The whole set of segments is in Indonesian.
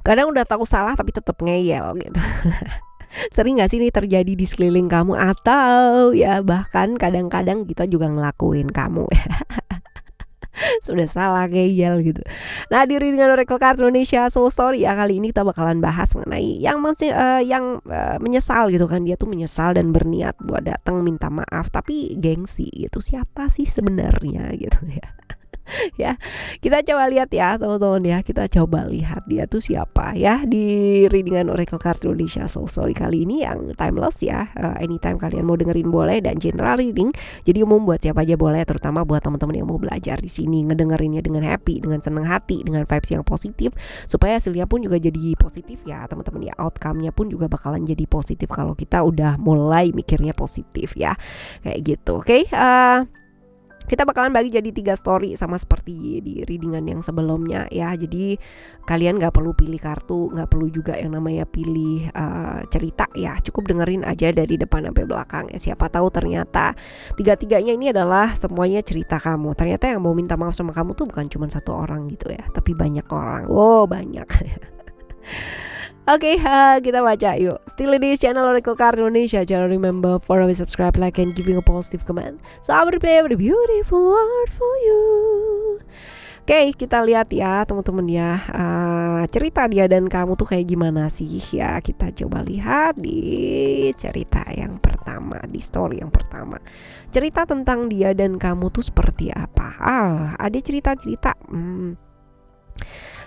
Kadang udah tahu salah tapi tetap ngeyel gitu. Sering gak sih ini terjadi di sekeliling kamu, atau ya bahkan kadang-kadang kita juga ngelakuin kamu ya. Sudah salah ngeyel gitu. Nah, di Readingan Oracle Card Indonesia Soul Story ya, kali ini kita bakalan bahas mengenai yang masih menyesal gitu kan. Dia tuh menyesal dan berniat buat datang minta maaf tapi gengsi gitu. Siapa sih sebenarnya gitu ya. Ya, kita coba lihat ya teman-teman ya, kita coba lihat dia tuh siapa ya di Readingan Oracle Card Indonesia Soul Story kali ini yang timeless ya. Anytime kalian mau dengerin boleh, dan general reading jadi umum buat siapa aja boleh, terutama buat teman-teman yang mau belajar di sini, ngedengerinnya dengan happy, dengan senang hati, dengan vibes yang positif, supaya hasilnya pun juga jadi positif ya teman-teman ya. Outcome-nya pun juga bakalan jadi positif kalau kita udah mulai mikirnya positif ya, kayak gitu. Oke, kita bakalan bagi jadi 3 story sama seperti di readingan yang sebelumnya ya. Jadi kalian gak perlu pilih kartu, gak perlu juga yang namanya pilih cerita ya. Cukup dengerin aja dari depan sampai belakang ya. Siapa tahu ternyata tiga-tiganya ini adalah semuanya cerita kamu. Ternyata yang mau minta maaf sama kamu tuh bukan cuma satu orang gitu ya, tapi banyak orang. Wow, banyak. Oke, kita baca yuk. Still in this channel Oracle Card Indonesia. Jangan remember follow, subscribe, like, and giving a positive comment. So I will play a beautiful word for you. Oke, kita lihat ya teman-teman ya, cerita dia dan kamu tuh kayak gimana sih ya. Kita coba lihat di cerita yang pertama, di story yang pertama. Cerita tentang dia dan kamu tuh seperti apa? Ada cerita-cerita.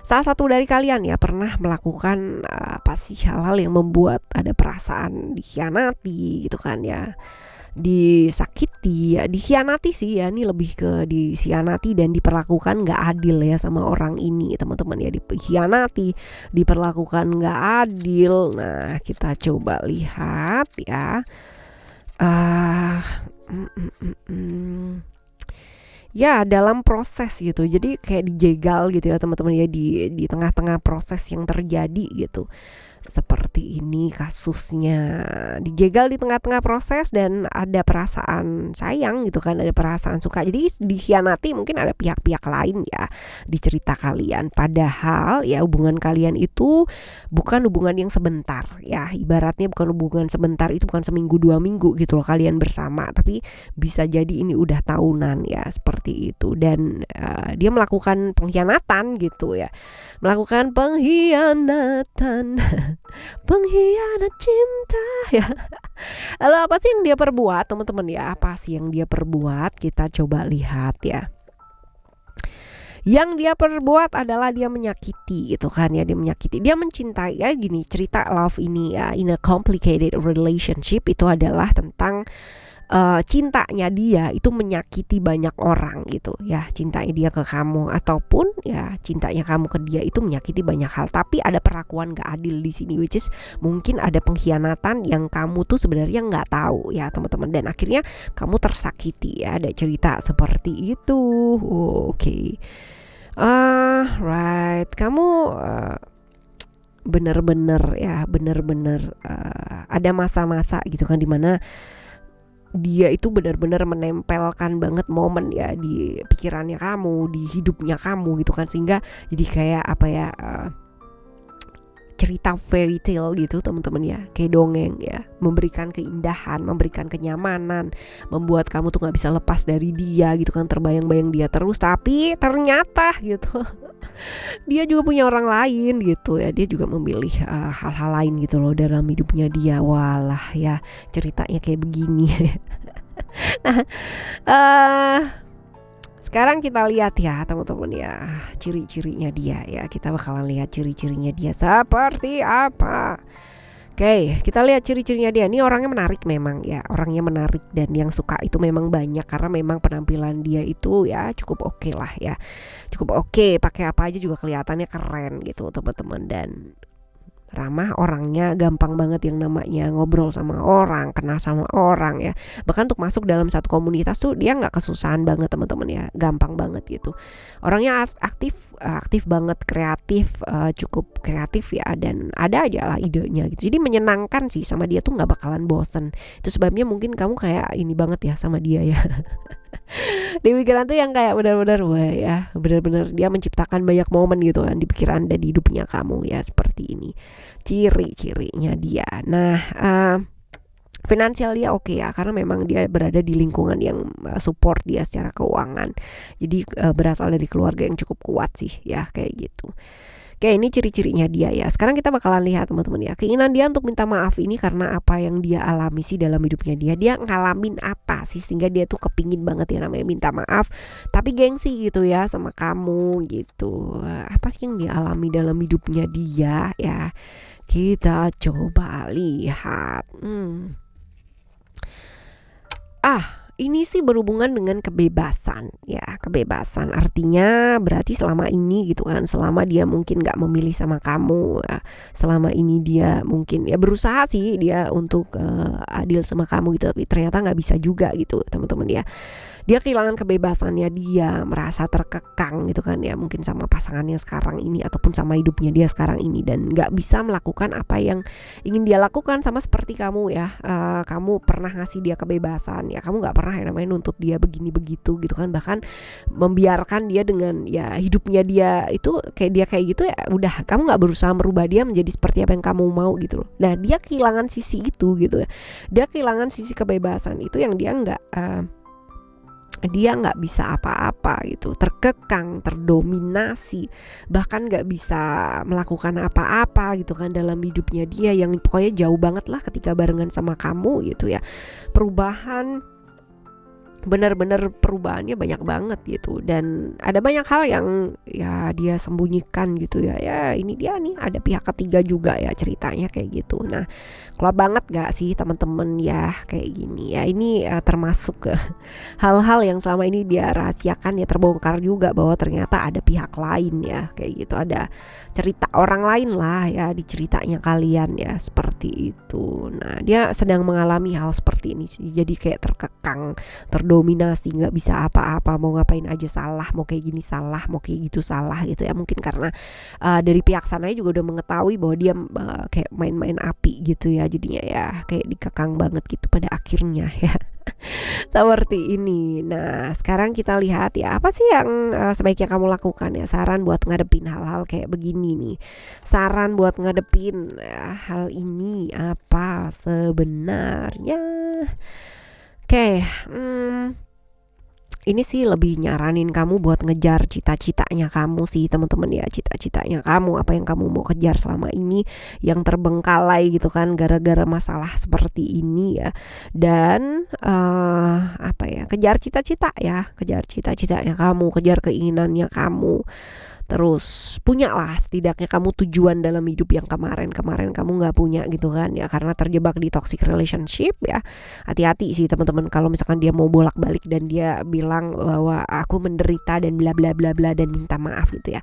Salah satu dari kalian ya pernah melakukan apa sih hal-hal yang membuat ada perasaan dikhianati gitu kan ya, disakiti ya, dikhianati sih ya, ini lebih ke dikhianati dan diperlakukan nggak adil ya sama orang ini teman-teman ya, dikhianati, diperlakukan nggak adil. Nah, kita coba lihat ya. Ya, dalam proses gitu, jadi kayak dijegal gitu ya teman-teman ya, di tengah-tengah proses yang terjadi gitu. Seperti ini kasusnya, dijegal di tengah-tengah proses dan ada perasaan sayang gitu kan, ada perasaan suka. Jadi dikhianati mungkin ada pihak-pihak lain ya di cerita kalian. Padahal ya hubungan kalian itu bukan hubungan yang sebentar ya, ibaratnya bukan hubungan sebentar, itu bukan seminggu 2 minggu gitu loh kalian bersama, tapi bisa jadi ini udah tahunan ya, seperti itu. Dan dia melakukan pengkhianatan gitu ya, melakukan pengkhianatan. Pengkhianat cinta ya. Lalu apa sih yang dia perbuat teman-teman ya? Apa sih yang dia perbuat? Kita coba lihat ya. Yang dia perbuat adalah dia menyakiti gitu kan ya, dia menyakiti, dia mencintai ya. Gini, cerita love ini ya, in a complicated relationship itu adalah tentang cintanya dia itu menyakiti banyak orang gitu ya, cintanya dia ke kamu ataupun ya cintanya kamu ke dia itu menyakiti banyak hal, tapi ada perlakuan gak adil di sini, which is mungkin ada pengkhianatan yang kamu tuh sebenarnya nggak tahu ya teman-teman, dan akhirnya kamu tersakiti ya. Ada cerita seperti itu. Oke. Right, kamu bener-bener ada masa-masa gitu kan dimana dia itu benar-benar menempelkan banget momen ya di pikirannya kamu, di hidupnya kamu gitu kan, sehingga jadi kayak apa ya, cerita fairy tale gitu teman-teman ya, kayak dongeng ya, memberikan keindahan, memberikan kenyamanan, membuat kamu tuh nggak bisa lepas dari dia gitu kan, terbayang-bayang dia terus, tapi ternyata gitu dia juga punya orang lain gitu ya, dia juga memilih hal-hal lain gitu loh dalam hidupnya dia. Walah ya, ceritanya kayak begini. Nah, sekarang kita lihat ya teman-teman ya, ciri-cirinya dia ya. Kita bakalan lihat ciri-cirinya dia seperti apa. Oke, kita lihat ciri-cirinya dia. Ini orangnya menarik memang ya, orangnya menarik, dan yang suka itu memang banyak karena memang penampilan dia itu ya cukup oke lah ya. Cukup oke, pakai apa aja juga kelihatannya keren gitu teman-teman, dan ramah orangnya, gampang banget yang namanya ngobrol sama orang, kenal sama orang ya. Bahkan untuk masuk dalam satu komunitas tuh dia nggak kesusahan banget teman-teman ya, gampang banget gitu. Orangnya aktif banget, kreatif, cukup kreatif ya, dan ada aja lah idenya gitu. Jadi menyenangkan sih, sama dia tuh nggak bakalan bosen. Itu sebabnya mungkin kamu kayak ini banget ya sama dia ya. Di pikiran tuh yang kayak benar-benar wah ya, benar-benar dia menciptakan banyak momen gitu kan di pikiran dan di hidupnya kamu ya, seperti ini ciri-cirinya dia. Nah, finansial dia oke ya, karena memang dia berada di lingkungan yang support dia secara keuangan. Jadi berasal dari keluarga yang cukup kuat sih ya, kayak gitu. Oke, ini ciri-cirinya dia ya. Sekarang kita bakalan lihat teman-teman ya, keinginan dia untuk minta maaf ini karena apa yang dia alami sih dalam hidupnya dia. Dia ngalamin apa sih sehingga dia tuh kepingin banget ya namanya minta maaf, tapi gengsi gitu ya sama kamu gitu. Apa sih yang dia alami dalam hidupnya dia ya? Kita coba lihat. Ini sih berhubungan dengan kebebasan ya, kebebasan artinya berarti selama ini gitu kan, selama dia mungkin gak memilih sama kamu ya, selama ini dia mungkin ya berusaha sih dia untuk adil sama kamu gitu, tapi ternyata gak bisa juga gitu teman-teman ya. Dia kehilangan kebebasannya, dia merasa terkekang gitu kan ya, mungkin sama pasangannya sekarang ini ataupun sama hidupnya dia sekarang ini, dan gak bisa melakukan apa yang ingin dia lakukan. Sama seperti kamu ya, kamu pernah ngasih dia kebebasan ya, kamu gak pernah yang namanya nuntut dia begini begitu gitu kan, bahkan membiarkan dia dengan ya hidupnya dia itu kayak dia kayak gitu ya udah, kamu gak berusaha merubah dia menjadi seperti apa yang kamu mau gitu loh. Nah, dia kehilangan sisi itu gitu ya, dia kehilangan sisi kebebasan itu yang dia nggak bisa apa-apa gitu, terkekang, terdominasi, bahkan nggak bisa melakukan apa-apa gitu kan dalam hidupnya dia, yang pokoknya jauh banget lah ketika barengan sama kamu gitu ya. Perubahan, benar-benar perubahannya banyak banget gitu, dan ada banyak hal yang ya dia sembunyikan gitu ya. Ya ini dia nih, ada pihak ketiga juga ya ceritanya kayak gitu. Nah, klop banget gak sih teman-teman ya kayak gini ya. Ini termasuk ke hal-hal yang selama ini dia rahasiakan ya, terbongkar juga bahwa ternyata ada pihak lain ya kayak gitu, ada cerita orang lain lah ya di ceritanya kalian ya, seperti itu. Nah, dia sedang mengalami hal seperti ini sih, jadi kayak terkekang, terdominasi, nggak bisa apa-apa, mau ngapain aja salah, mau kayak gini salah, mau kayak gitu salah gitu ya. Mungkin karena dari pihak sananya juga udah mengetahui bahwa dia kayak main-main api gitu ya, jadinya ya kayak dikekang banget gitu pada akhirnya ya. Seperti ini. Nah, sekarang kita lihat ya, apa sih yang sebaiknya kamu lakukan ya, saran buat ngadepin hal-hal kayak begini nih. Saran buat ngadepin hal ini apa sebenarnya? Oke, ini sih lebih nyaranin kamu buat ngejar cita-citanya kamu sih teman-teman ya, cita-citanya kamu, apa yang kamu mau kejar selama ini yang terbengkalai gitu kan gara-gara masalah seperti ini ya. Dan kejar cita-cita ya, kejar cita-citanya kamu, kejar keinginannya kamu. Terus punyalah setidaknya kamu tujuan dalam hidup yang kemarin kamu nggak punya gitu kan ya, karena terjebak di toxic relationship ya. Hati-hati sih teman-teman kalau misalkan dia mau bolak-balik dan dia bilang bahwa aku menderita dan bla bla bla bla dan minta maaf gitu ya.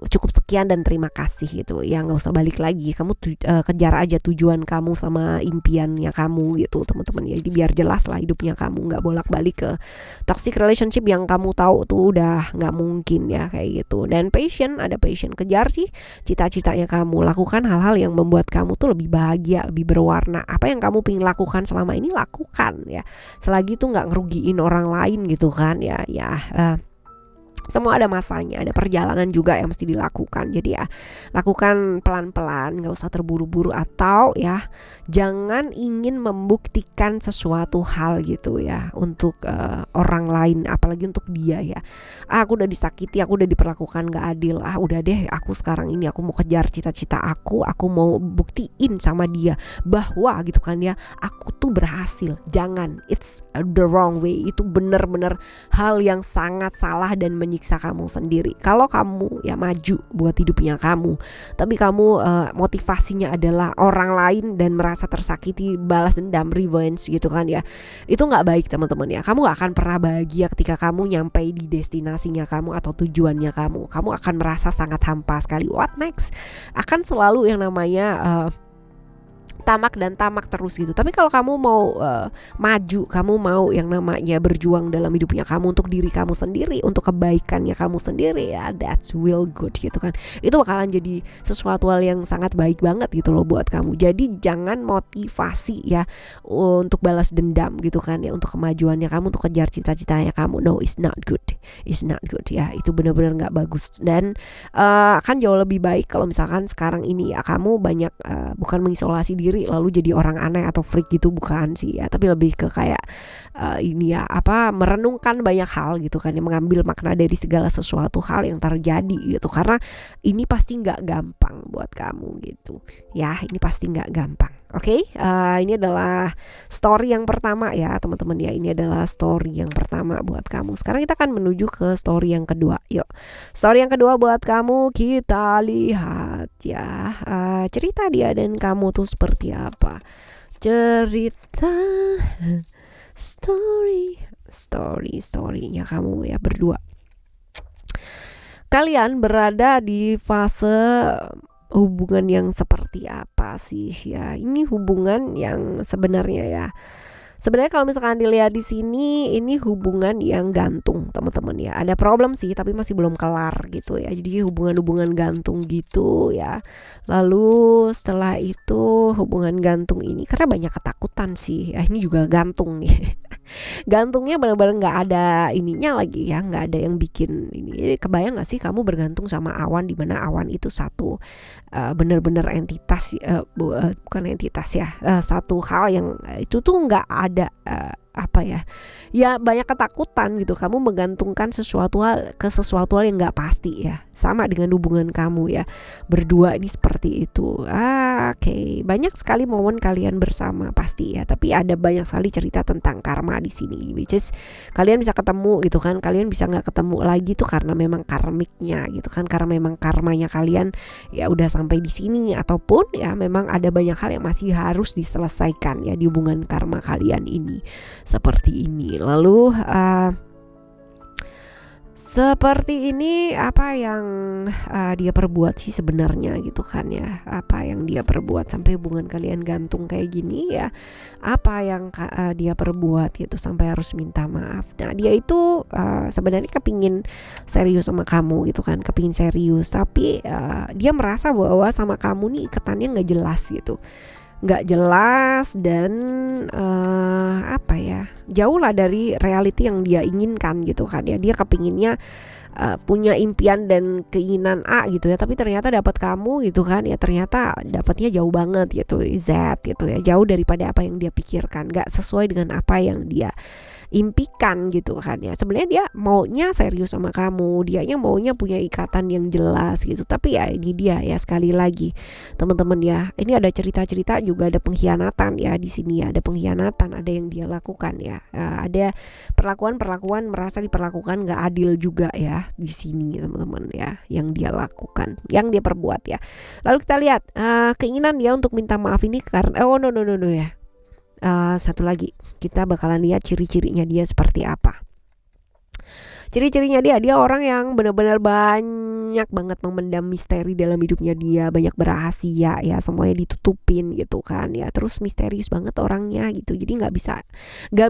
Cukup sekian dan terima kasih gitu ya, nggak usah balik lagi. Kamu kejar aja tujuan kamu sama impiannya kamu gitu teman-teman ya. Jadi biar jelas lah hidupnya kamu, nggak bolak-balik ke toxic relationship yang kamu tahu tuh udah nggak mungkin ya kayak gitu. Dan ada passion, kejar sih cita-citanya kamu, lakukan hal-hal yang membuat kamu tuh lebih bahagia, lebih berwarna. Apa yang kamu pengen lakukan selama ini lakukan ya, selagi tuh nggak ngerugiin orang lain gitu kan ya. Semua ada masanya, ada perjalanan juga yang mesti dilakukan. Jadi ya lakukan pelan-pelan, gak usah terburu-buru, atau ya jangan ingin membuktikan sesuatu hal gitu ya untuk orang lain, apalagi untuk dia ya. Aku udah disakiti, aku udah diperlakukan gak adil, udah deh aku sekarang ini aku mau kejar cita-cita aku mau buktiin sama dia bahwa gitu kan ya, aku tuh berhasil. Jangan, it's the wrong way. Itu bener-bener hal yang sangat salah dan menyiksa kamu sendiri. Kalau kamu ya maju buat hidupnya kamu, tapi kamu motivasinya adalah orang lain dan merasa tersakiti, balas dendam, revenge gitu kan ya, itu nggak baik teman-teman ya. Kamu gak akan pernah bahagia ketika kamu nyampe di destinasinya kamu atau tujuannya kamu. Kamu akan merasa sangat hampa sekali. What next? Akan selalu yang namanya tamak dan tamak terus gitu. Tapi kalau kamu mau maju, kamu mau yang namanya berjuang dalam hidupnya kamu untuk diri kamu sendiri, untuk kebaikannya kamu sendiri, ya that's real good gitu kan. Itu bakalan jadi sesuatu hal yang sangat baik banget gitu loh buat kamu. Jadi jangan motivasi ya untuk balas dendam gitu kan ya, untuk kemajuannya kamu, untuk kejar cita-citanya kamu. No, it's not good. It's not good ya. Itu benar-benar nggak bagus. Dan akan jauh lebih baik kalau misalkan sekarang ini ya kamu banyak bukan mengisolasi diri lalu jadi orang aneh atau freak gitu, bukan sih ya, tapi lebih ke kayak ini ya merenungkan banyak hal gitu kan, yang mengambil makna dari segala sesuatu hal yang terjadi gitu, karena ini pasti nggak gampang buat kamu gitu ya, ini pasti nggak gampang. Oke, ini adalah story yang pertama ya teman-teman ya, ini adalah story yang pertama buat kamu. Sekarang kita akan menuju ke story yang kedua. Yuk, story yang kedua buat kamu, kita lihat ya cerita dia dan kamu tuh seperti apa. Cerita storynya kamu ya berdua. Kalian berada di fase hubungan yang seperti apa sih ya? Ini hubungan yang sebenarnya ya. Sebenarnya kalau misalkan dilihat di sini, ini hubungan yang gantung teman-teman ya. Ada problem sih, tapi masih belum kelar gitu ya. Jadi hubungan-hubungan gantung gitu ya. Lalu setelah itu hubungan gantung ini karena banyak ketakutan sih. Ya ini juga gantung nih. Gantungnya benar-benar nggak ada ininya lagi ya, nggak ada yang bikin ini. Jadi kebayang nggak sih kamu bergantung sama awan, di mana awan itu satu benar-benar entitas, bukan entitas ya, satu hal yang itu tuh nggak ada ya banyak ketakutan gitu. Kamu menggantungkan sesuatu hal ke sesuatu hal yang nggak pasti ya. Sama dengan hubungan kamu ya berdua ini seperti itu. Oke. Banyak sekali momen kalian bersama pasti ya, tapi ada banyak sekali cerita tentang karma di sini, which is kalian bisa ketemu gitu kan, kalian bisa nggak ketemu lagi tuh karena memang karmiknya gitu kan, karena memang karmanya kalian ya udah sampai di sini, ataupun ya memang ada banyak hal yang masih harus diselesaikan ya di hubungan karma kalian ini. Seperti ini. Lalu seperti ini apa yang dia perbuat sih sebenarnya gitu kan ya, apa yang dia perbuat sampai hubungan kalian gantung kayak gini ya, apa yang dia perbuat gitu sampai harus minta maaf. Nah dia itu sebenarnya kepingin serius sama kamu gitu kan, kepingin serius, tapi dia merasa bahwa sama kamu nih ikatannya nggak jelas gitu, nggak jelas dan jauh lah dari reality yang dia inginkan gitu kan ya. Dia kepinginnya punya impian dan keinginan A gitu ya, tapi ternyata dapat kamu gitu kan ya, ternyata dapatnya jauh banget gitu, Z gitu ya, jauh daripada apa yang dia pikirkan, nggak sesuai dengan apa yang dia impikan gitu kan ya. Sebenarnya dia maunya serius sama kamu, dianya maunya punya ikatan yang jelas gitu, tapi ya ini dia ya, sekali lagi teman-teman ya, ini ada cerita-cerita juga ada pengkhianatan ya di sini ya, ada pengkhianatan, ada yang dia lakukan ya, ada perlakuan merasa diperlakukan nggak adil juga ya di sini teman-teman ya, yang dia lakukan, yang dia perbuat ya. Lalu kita lihat keinginan dia untuk minta maaf ini karena no ya. Satu lagi kita bakalan lihat ciri-cirinya dia seperti apa. Ciri-cirinya dia orang yang benar-benar banyak banget memendam misteri dalam hidupnya dia, banyak berahasia ya, semuanya ditutupin gitu kan ya, terus misterius banget orangnya gitu, jadi nggak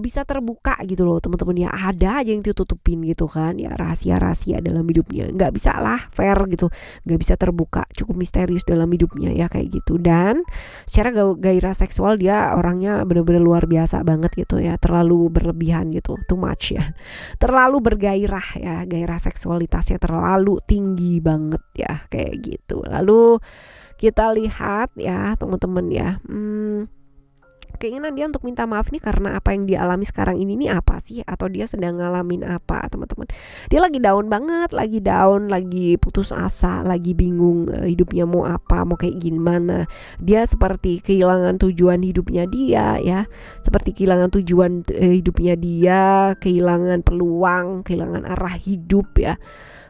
bisa terbuka gitu loh teman-teman ya, ada aja yang ditutupin gitu kan ya, rahasia-rahasia dalam hidupnya, nggak bisa lah fair gitu, nggak bisa terbuka, cukup misterius dalam hidupnya ya kayak gitu. Dan secara gairah seksual dia orangnya benar-benar luar biasa banget gitu ya, terlalu berlebihan gitu, too much ya, terlalu bergairah ya, gairah seksualitasnya terlalu tinggi banget ya kayak gitu. Lalu kita lihat ya teman-teman ya, keinginan dia untuk minta maaf nih karena apa yang dia alami sekarang ini nih apa sih, atau dia sedang ngalamin apa teman-teman. Dia lagi down banget, lagi putus asa, lagi bingung hidupnya mau apa, mau kayak gimana. Dia seperti kehilangan tujuan hidupnya dia ya, seperti kehilangan tujuan hidupnya dia, kehilangan peluang, kehilangan arah hidup ya.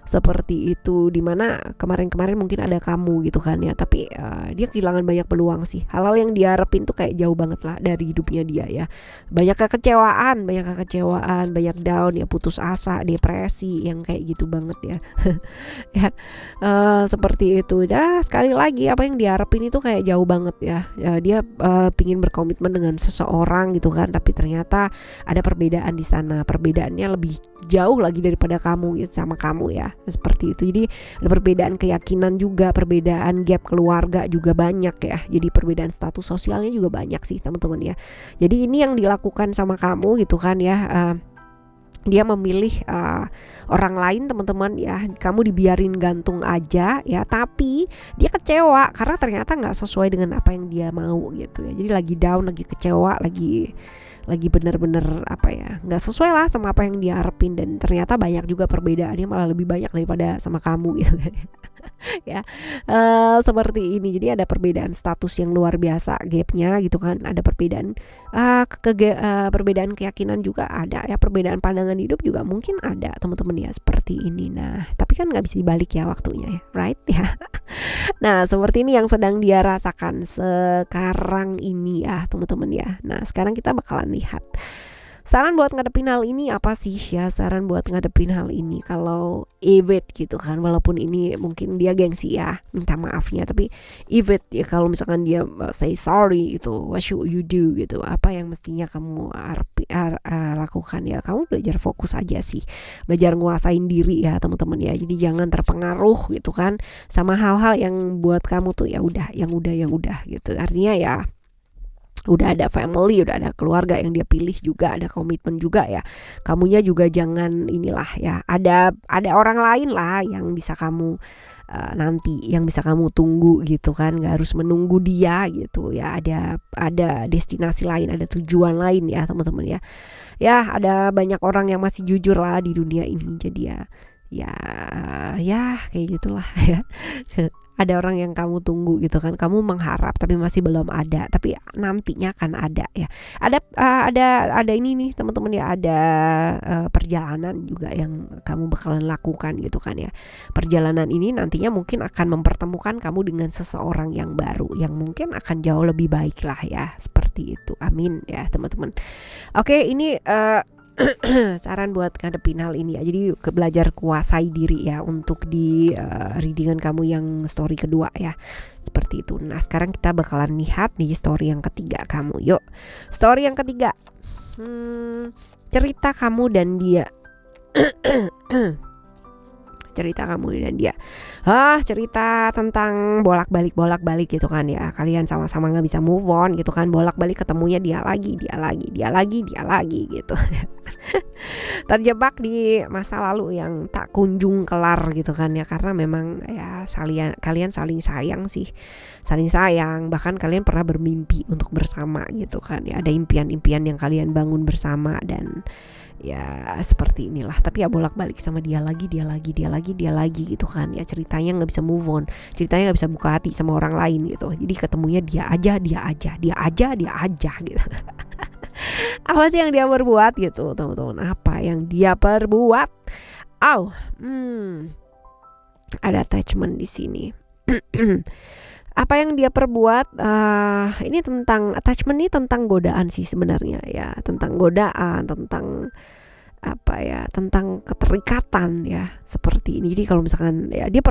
seperti itu. Dimana kemarin-kemarin mungkin ada kamu gitu kan ya, tapi dia kehilangan banyak peluang sih. Hal-hal yang dia harapin tuh kayak jauh banget lah dari hidupnya dia ya. Banyak kekecewaan, banyak down ya, putus asa, depresi yang kayak gitu banget ya. Ya, seperti itu. Dah, sekali lagi apa yang diharapin itu kayak jauh banget ya. Dia pingin berkomitmen dengan seseorang gitu kan, tapi ternyata ada perbedaan di sana. Perbedaannya lebih jauh lagi daripada kamu gitu, sama kamu ya, seperti itu. Jadi ada perbedaan keyakinan juga, perbedaan gap keluarga juga banyak ya. Jadi perbedaan status sosialnya juga banyak sih teman-teman ya. Jadi ini yang dilakukan sama kamu gitu kan ya. Dia memilih orang lain teman-teman ya. Kamu dibiarin gantung aja ya, tapi dia kecewa karena ternyata nggak sesuai dengan apa yang dia mau gitu ya. Jadi lagi down, lagi kecewa, lagi bener-bener apa ya, nggak sesuai lah sama apa yang dia harapin, dan ternyata banyak juga perbedaannya, malah lebih banyak daripada sama kamu gitu kan. Ya, seperti ini. Jadi ada perbedaan status yang luar biasa gapnya gitu kan, ada perbedaan perbedaan keyakinan juga ada ya, perbedaan pandangan hidup juga mungkin ada teman-teman ya, seperti ini. Nah tapi kan nggak bisa dibalik ya waktunya ya, right ya. Nah seperti ini yang sedang dia rasakan sekarang ini ya teman-teman ya. Nah sekarang kita bakalan lihat saran buat ngadepin hal ini apa sih ya. Saran buat ngadepin hal ini kalau Evit gitu kan, walaupun ini mungkin dia gengsi ya, minta maafnya, tapi Evit ya, kalau misalkan dia say sorry gitu, what should you do gitu, apa yang mestinya kamu lakukan ya. Kamu belajar fokus aja sih, belajar nguasain diri ya teman-teman ya. Jadi jangan terpengaruh gitu kan sama hal-hal yang buat kamu tuh ya udah, yang udah gitu. Artinya ya udah ada family, udah ada keluarga yang dia pilih juga, ada komitmen juga ya. Kamunya juga jangan inilah ya, ada orang lain lah yang bisa kamu nanti, yang bisa kamu tunggu gitu kan. Nggak harus menunggu dia gitu ya. Ada destinasi lain, ada tujuan lain ya teman-teman ya. Ya ada banyak orang yang masih jujur lah di dunia ini. Jadi ya kayak gitulah ya. Ada orang yang kamu tunggu gitu kan, kamu mengharap tapi masih belum ada, tapi nantinya akan ada ya. Ada ini nih teman-teman ya, ada perjalanan juga yang kamu bakalan lakukan gitu kan ya. Perjalanan ini nantinya mungkin akan mempertemukan kamu dengan seseorang yang baru, yang mungkin akan jauh lebih baik lah ya, seperti itu. Amin ya teman-teman. Oke, ini saran buat ngadepin hal ini ya. Jadi belajar kuasai diri ya untuk di readingan kamu yang story kedua ya, seperti itu. Nah sekarang kita bakalan lihat nih story yang ketiga kamu. Yuk, story yang ketiga, cerita kamu dan dia. Cerita kamu dan dia, cerita tentang bolak-balik gitu kan ya. Kalian sama-sama nggak bisa move on gitu kan, bolak-balik ketemunya dia lagi gitu. Terjebak di masa lalu yang tak kunjung kelar gitu kan ya, karena memang ya kalian saling sayang, bahkan kalian pernah bermimpi untuk bersama gitu kan ya. Ada impian-impian yang kalian bangun bersama, dan ya seperti inilah. Tapi ya bolak-balik sama dia lagi gitu kan ya. Ceritanya nggak bisa move on, ceritanya nggak bisa buka hati sama orang lain gitu. Jadi ketemunya dia aja gitu. Apa sih yang dia perbuat gitu teman-teman? Apa yang dia perbuat? Ada attachment di sini. Apa yang dia perbuat? Ini tentang attachment, ini tentang godaan sih sebenarnya ya, tentang godaan, tentang apa ya, tentang keterikatan ya, seperti ini. Jadi kalau misalkan ya dia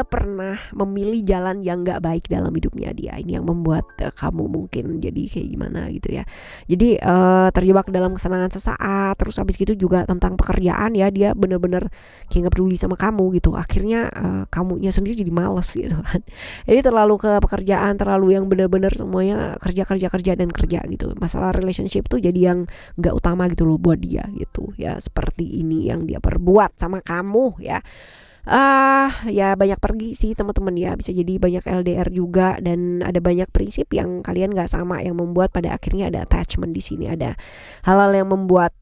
pernah memilih jalan yang nggak baik dalam hidupnya dia. Ini yang membuat kamu mungkin jadi kayak gimana gitu ya. Jadi terjebak dalam kesenangan sesaat. Terus habis gitu juga tentang pekerjaan ya, dia bener-bener kayak nggak peduli sama kamu gitu. Akhirnya kamunya sendiri jadi males gitu kan. Jadi terlalu ke pekerjaan, terlalu yang bener-bener semuanya kerja gitu. Masalah relationship tuh jadi yang nggak utama gitu loh buat dia gitu ya. Seperti ini yang dia perbuat sama kamu ya. Ya banyak pergi sih teman-teman ya, bisa jadi banyak LDR juga, dan ada banyak prinsip yang kalian nggak sama yang membuat pada akhirnya ada attachment di sini. Ada hal-hal yang membuat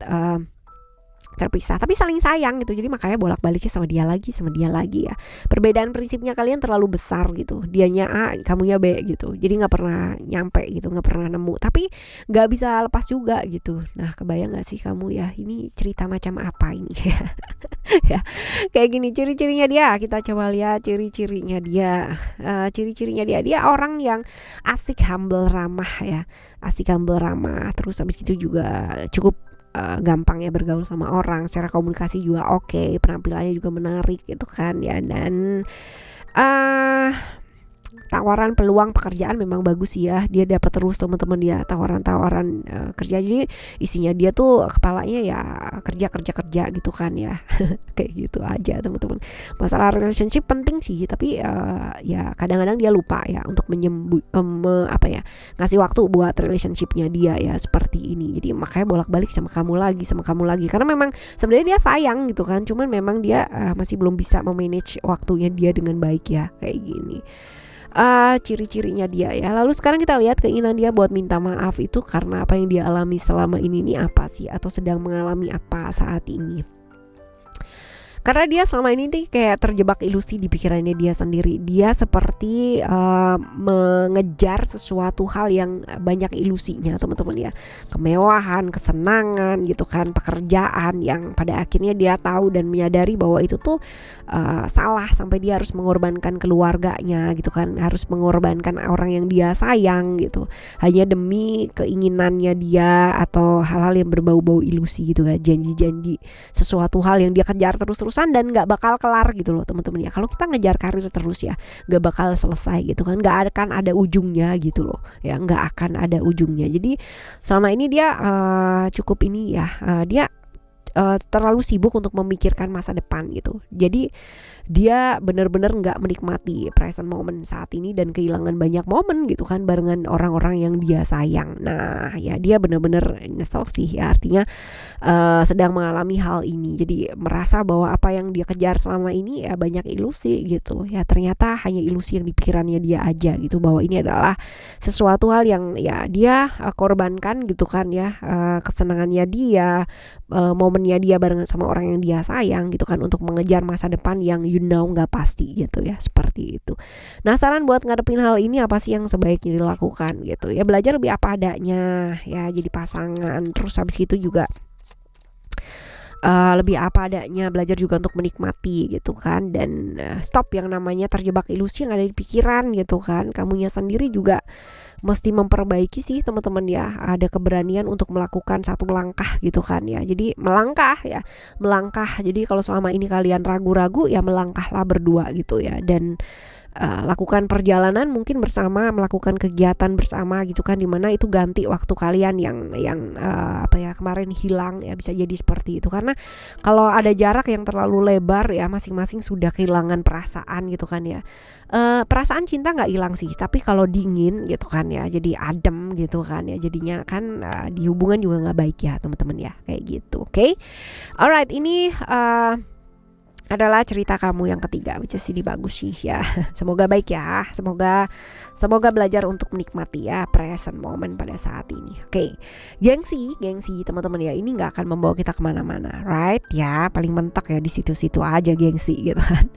terpisah tapi saling sayang gitu. Jadi makanya bolak-baliknya sama dia lagi ya. Perbedaan prinsipnya kalian terlalu besar gitu. Dianya A, kamunya B gitu. Jadi nggak pernah nyampe gitu, nggak pernah nemu. Tapi nggak bisa lepas juga gitu. Nah kebayang nggak sih kamu ya, ini cerita macam apa ini? Ya, kayak gini ciri-cirinya dia, kita coba lihat ciri-cirinya dia. Ciri-cirinya dia orang yang asik, humble, ramah ya, asik, humble, ramah. Terus habis itu juga cukup gampang ya bergaul sama orang, secara komunikasi juga oke, penampilannya juga menarik gitu kan ya. Dan tawaran peluang pekerjaan memang bagus ya, dia dapat terus teman-teman dia tawaran-tawaran kerja. Jadi isinya dia tuh kepalanya ya kerja gitu kan ya. Kayak gitu aja teman-teman. Masalah relationship penting sih, tapi ya kadang-kadang dia lupa ya untuk ngasih waktu buat relationshipnya dia ya, seperti ini. Jadi makanya bolak-balik sama kamu lagi karena memang sebenarnya dia sayang gitu kan, cuman memang dia masih belum bisa memanage waktunya dia dengan baik ya, kayak gini. Ciri-cirinya dia ya. Lalu sekarang kita lihat keinginan dia buat minta maaf itu karena apa yang dia alami selama ini apa sih, atau sedang mengalami apa saat ini. Karena dia selama ini tuh kayak terjebak ilusi di pikirannya dia sendiri. Dia seperti mengejar sesuatu hal yang banyak ilusinya teman-teman ya. Kemewahan, kesenangan gitu kan, pekerjaan yang pada akhirnya dia tahu dan menyadari bahwa itu tuh salah, sampai dia harus mengorbankan keluarganya gitu kan, harus mengorbankan orang yang dia sayang gitu, hanya demi keinginannya dia atau hal-hal yang berbau-bau ilusi gitu kan, janji-janji sesuatu hal yang dia kejar terus-terusan dan gak bakal kelar gitu loh teman-teman ya. Kalau kita ngejar karir terus ya gak bakal selesai gitu kan, gak akan ada ujungnya gitu loh ya, gak akan ada ujungnya. Jadi selama ini dia cukup ini ya, dia terlalu sibuk untuk memikirkan masa depan gitu. Jadi dia benar-benar nggak menikmati present moment saat ini dan kehilangan banyak momen gitu kan barengan orang-orang yang dia sayang. Nah ya dia benar-benar nyesel sih ya, artinya sedang mengalami hal ini. Jadi merasa bahwa apa yang dia kejar selama ini ya banyak ilusi gitu ya, ternyata hanya ilusi yang di pikirannya dia aja gitu, bahwa ini adalah sesuatu hal yang ya dia korbankan gitu kan ya, kesenangannya dia, momennya dia barengan sama orang yang dia sayang gitu kan, untuk mengejar masa depan yang nggak pasti gitu ya, seperti itu. Nah saran buat ngadepin hal ini apa sih yang sebaiknya dilakukan gitu ya, belajar lebih apa adanya ya, jadi pasangan. Terus habis itu juga lebih apa adanya, belajar juga untuk menikmati gitu kan, dan stop yang namanya terjebak ilusi yang ada di pikiran gitu kan. Kamunya sendiri juga mesti memperbaiki sih teman-teman ya, ada keberanian untuk melakukan satu langkah gitu kan ya. Jadi melangkah. Jadi kalau selama ini kalian ragu-ragu ya melangkahlah berdua gitu ya, dan lakukan perjalanan mungkin bersama, melakukan kegiatan bersama gitu kan, dimana itu ganti waktu kalian yang kemarin hilang ya, bisa jadi seperti itu. Karena kalau ada jarak yang terlalu lebar ya, masing-masing sudah kehilangan perasaan gitu kan ya. Perasaan cinta nggak hilang sih, tapi kalau dingin gitu kan ya, jadi adem gitu kan ya, jadinya kan di hubungan juga nggak baik ya teman-teman ya, kayak gitu. Oke? Alright, ini adalah cerita kamu yang ketiga, which is ini bagus sih ya. Semoga baik ya, semoga belajar untuk menikmati ya present moment pada saat ini. Oke, gengsi teman-teman ya, ini nggak akan membawa kita kemana-mana, right ya, paling mentok ya di situ-situ aja gengsi gitu kan.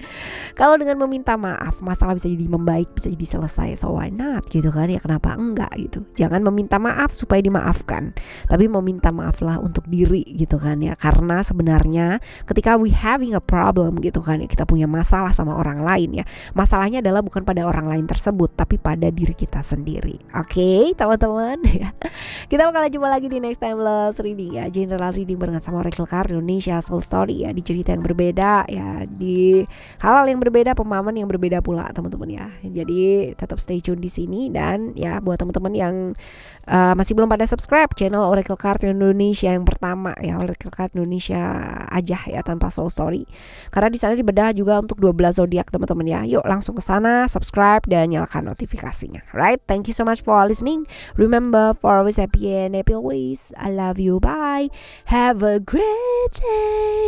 Kalau dengan meminta maaf, masalah bisa jadi membaik, bisa jadi selesai, so why not gitu kan ya, kenapa enggak gitu. Jangan meminta maaf supaya dimaafkan, tapi meminta maaflah untuk diri gitu kan ya, karena sebenarnya ketika we having a problem gitu kan ya, kita punya masalah sama orang lain ya, masalahnya adalah bukan pada orang lain tersebut tapi pada diri kita sendiri. Oke, teman-teman ya. Kita bakal jumpa lagi di next time love reading ya, general reading barengan sama Oracle Card Indonesia Soul Story ya, di cerita yang berbeda ya, di hal-hal yang berbeda, pemahaman yang berbeda pula teman-teman ya. Jadi tetap stay tune di sini, dan ya buat teman-teman yang masih belum pada subscribe channel Oracle Card Indonesia yang pertama ya, Oracle Card Indonesia aja ya, tanpa Soul Story, karena di sana dibedah juga untuk 12 zodiak teman-teman ya. Yuk langsung ke sana, subscribe dan nyalakan notifikasinya. Right? Thank you so much for listening. Remember, for always happy and happy always. I love you. Bye. Have a great day.